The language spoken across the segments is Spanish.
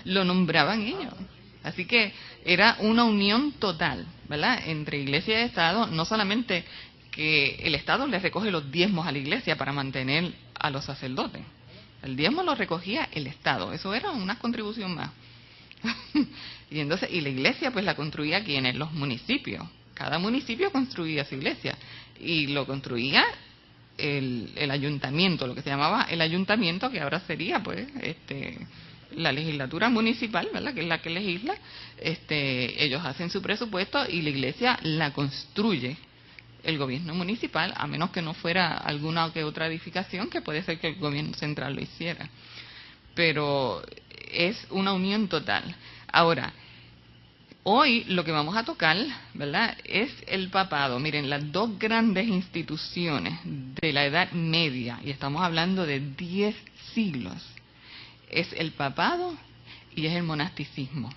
lo nombraban ellos. Así que era una unión total, ¿verdad?, entre iglesia y Estado, no solamente que el Estado le recoge los diezmos a la iglesia para mantener a los sacerdotes. El diezmo lo recogía el Estado, eso era una contribución más. Y la iglesia pues la construía ¿quiénes? Los municipios. Cada municipio construía su iglesia y lo construía el ayuntamiento, lo que se llamaba el ayuntamiento, que ahora sería pues la legislatura municipal, ¿verdad?, que es la que legisla. Ellos hacen su presupuesto y la iglesia la construye el gobierno municipal, a menos que no fuera alguna que otra edificación, que puede ser que el gobierno central lo hiciera. Pero es una unión total. Ahora, hoy lo que vamos a tocar, ¿verdad?, es el papado. Miren, las dos grandes instituciones de la Edad Media, y estamos hablando de 10 siglos, es el papado y es el monasticismo.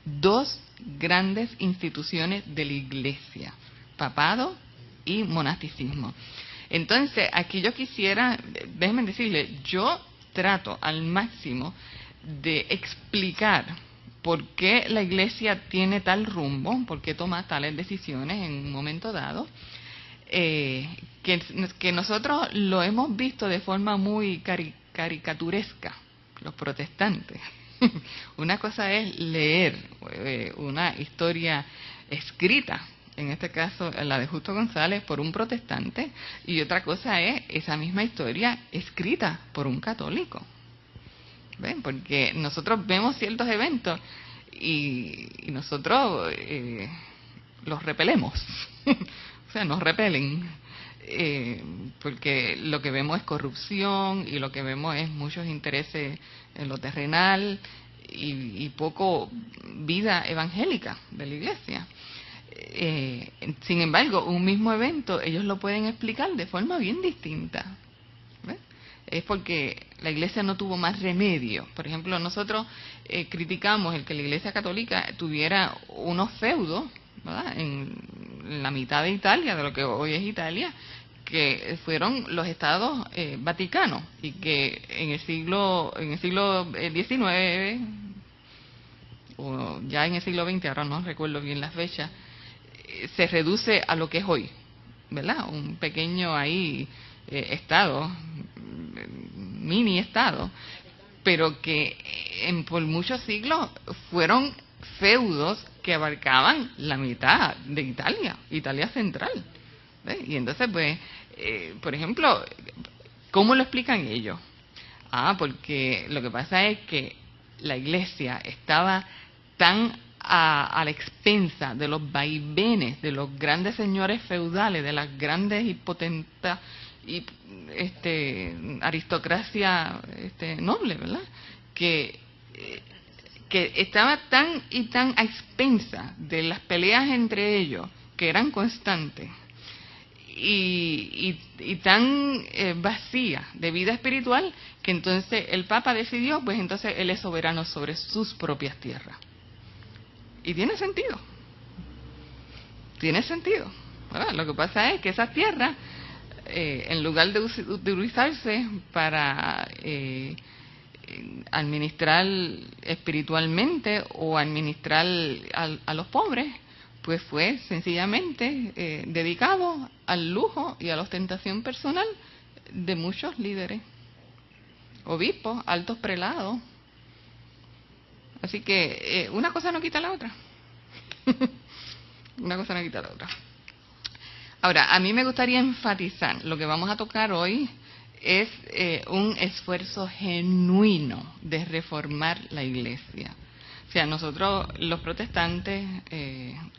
Dos grandes instituciones de la iglesia, papado y monasticismo. Entonces, aquí yo quisiera, déjenme decirle, yo trato al máximo de explicar por qué la iglesia tiene tal rumbo, por qué toma tales decisiones en un momento dado, que nosotros lo hemos visto de forma muy caricaturesca, los protestantes. Una cosa es leer una historia escrita, en este caso la de Justo González, por un protestante, y otra cosa es esa misma historia escrita por un católico. ¿Ven? Porque nosotros vemos ciertos eventos y nosotros los repelemos. O sea, nos repelen. Porque lo que vemos es corrupción y lo que vemos es muchos intereses en lo terrenal y poco vida evangélica de la iglesia. Sin embargo, un mismo evento ellos lo pueden explicar de forma bien distinta. ¿Ves? Es porque la iglesia no tuvo más remedio. Por ejemplo, nosotros criticamos el que la iglesia católica tuviera unos feudos, ¿verdad?, en la mitad de Italia, de lo que hoy es Italia, que fueron los estados vaticanos, y que en el siglo XIX o ya en el siglo XX, ahora no recuerdo bien las fechas, se reduce a lo que es hoy, ¿verdad?, un pequeño ahí estado, mini estado, pero que por muchos siglos fueron feudos que abarcaban la mitad de Italia central. ¿Ves? Y entonces, pues, por ejemplo, ¿cómo lo explican ellos? Porque lo que pasa es que la iglesia estaba tan a la expensa de los vaivenes de los grandes señores feudales, de las grandes y potentas y aristocracia noble, ¿verdad?, que estaba tan y tan a expensa de las peleas entre ellos, que eran constantes, y tan vacía de vida espiritual, que entonces el Papa decidió, pues entonces él es soberano sobre sus propias tierras. Y tiene sentido. Tiene sentido, ¿verdad? Lo que pasa es que esas tierras, en lugar de utilizarse para administrar espiritualmente o administrar a los pobres, pues fue sencillamente dedicado al lujo y a la ostentación personal de muchos líderes, obispos, altos prelados. Así que una cosa no quita la otra. Una cosa no quita la otra. Ahora, a mí me gustaría enfatizar, lo que vamos a tocar hoy es un esfuerzo genuino de reformar la iglesia. O sea, nosotros los protestantes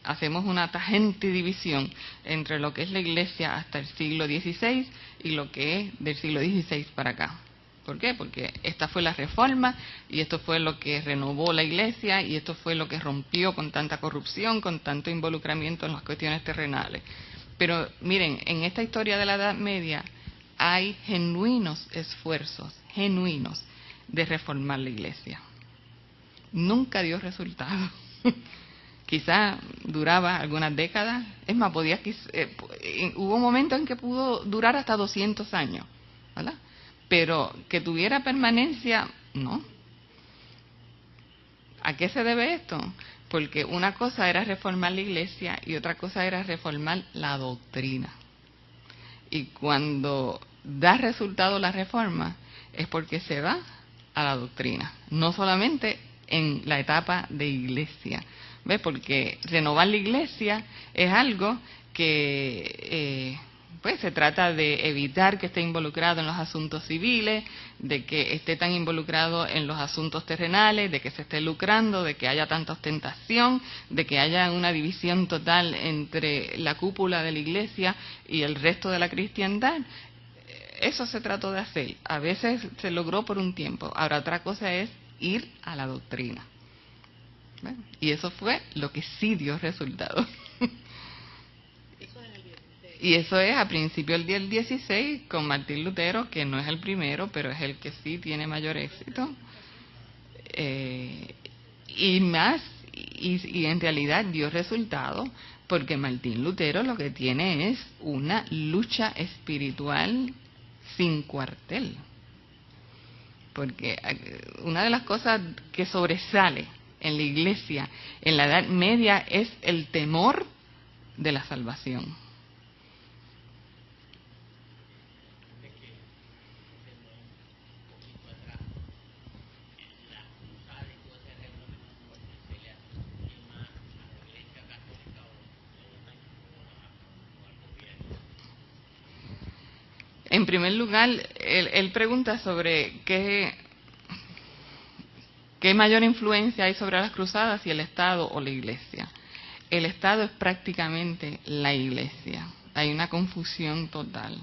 hacemos una tajante división entre lo que es la iglesia hasta el siglo XVI y lo que es del siglo XVI para acá. ¿Por qué? Porque esta fue la reforma y esto fue lo que renovó la iglesia y esto fue lo que rompió con tanta corrupción, con tanto involucramiento en las cuestiones terrenales. Pero miren, en esta historia de la Edad Media hay genuinos esfuerzos, genuinos, de reformar la iglesia. Nunca dio resultado. Quizá duraba algunas décadas, es más, hubo un momento en que pudo durar hasta 200 años, ¿verdad? Pero que tuviera permanencia, no. ¿A qué se debe esto? Porque una cosa era reformar la iglesia y otra cosa era reformar la doctrina. Y cuando da resultado la reforma es porque se va a la doctrina, no solamente en la etapa de iglesia. ¿Ves? Porque renovar la iglesia es algo que pues se trata de evitar que esté involucrado en los asuntos civiles, de que esté tan involucrado en los asuntos terrenales, de que se esté lucrando, de que haya tanta ostentación, de que haya una división total entre la cúpula de la iglesia y el resto de la cristiandad. Eso se trató de hacer. A veces se logró por un tiempo. Ahora otra cosa es ir a la doctrina. ¿Ves? Y eso fue lo que sí dio resultado. Y eso es a principios del 16 con Martín Lutero, que no es el primero, pero es el que sí tiene mayor éxito. Y en realidad dio resultado porque Martín Lutero lo que tiene es una lucha espiritual sin cuartel. Porque una de las cosas que sobresale en la iglesia en la Edad Media es el temor de la salvación. En primer lugar, él pregunta sobre qué mayor influencia hay sobre las cruzadas, si el Estado o la Iglesia. El Estado es prácticamente la Iglesia. Hay una confusión total.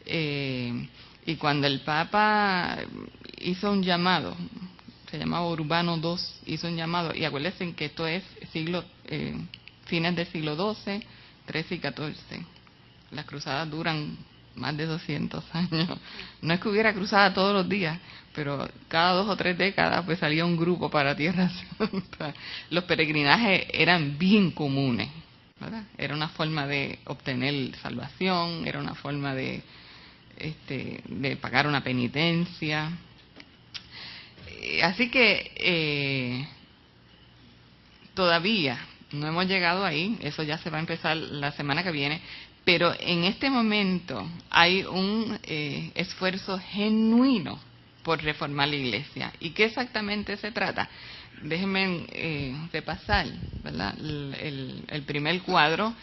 Y cuando el Papa hizo un llamado, se llamaba Urbano II, hizo un llamado, y acuérdense que esto es fines del siglo XII, XIII y XIV. Las cruzadas duran más de 200 años. No es que hubiera cruzada todos los días, pero cada 2 o 3 décadas pues salía un grupo para Tierra Santa. Los peregrinajes eran bien comunes, ¿verdad? Era una forma de obtener salvación, era una forma de pagar una penitencia. Así que todavía no hemos llegado ahí, eso ya se va a empezar la semana que viene, pero en este momento hay un esfuerzo genuino por reformar la iglesia. ¿Y qué exactamente se trata? Déjenme repasar, ¿verdad? El primer cuadro.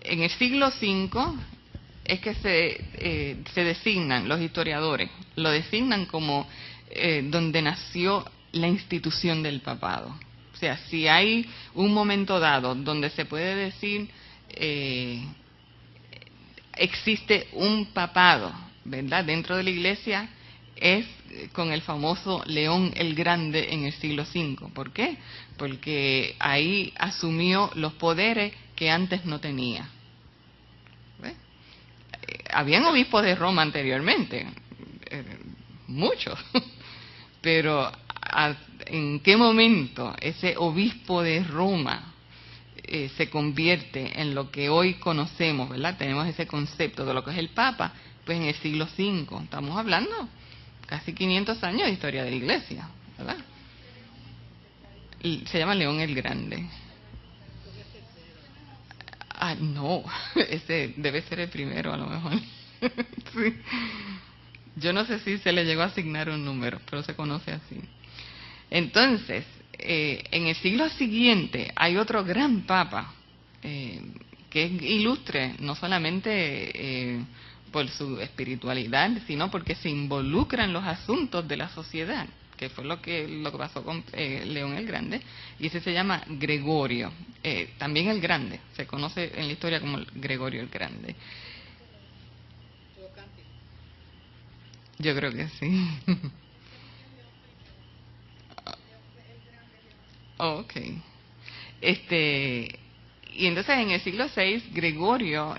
En el siglo V es que se designan los historiadores, lo designan como donde nació la institución del papado. O sea, si hay un momento dado donde se puede decir existe un papado, ¿verdad?, dentro de la iglesia, es con el famoso León el Grande en el siglo V. ¿Por qué? Porque ahí asumió los poderes que antes no tenía. ¿Ves? Habían obispos de Roma anteriormente, muchos, pero ¿en qué momento ese obispo de Roma se convierte en lo que hoy conocemos, ¿verdad? Tenemos ese concepto de lo que es el Papa, pues en el siglo V. Estamos hablando casi 500 años de historia de la Iglesia, ¿verdad? Y se llama León el Grande. Ah, no, ese debe ser el primero a lo mejor. Sí. Yo no sé si se le llegó a asignar un número, pero se conoce así. Entonces, en el siglo siguiente hay otro gran papa que es ilustre, no solamente por su espiritualidad, sino porque se involucra en los asuntos de la sociedad, que fue lo que pasó con León el Grande, y ese se llama Gregorio, también el Grande, se conoce en la historia como Gregorio el Grande. Yo creo que sí. Oh, ok. Y entonces en el siglo VI, Gregorio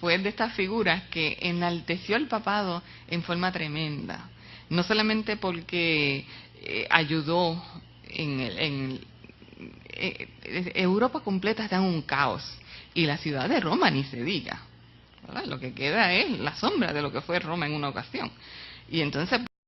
fue de estas figuras que enalteció el papado en forma tremenda. No solamente porque ayudó Europa completa está en un caos, y la ciudad de Roma ni se diga, ¿verdad? Lo que queda es la sombra de lo que fue Roma en una ocasión. Y entonces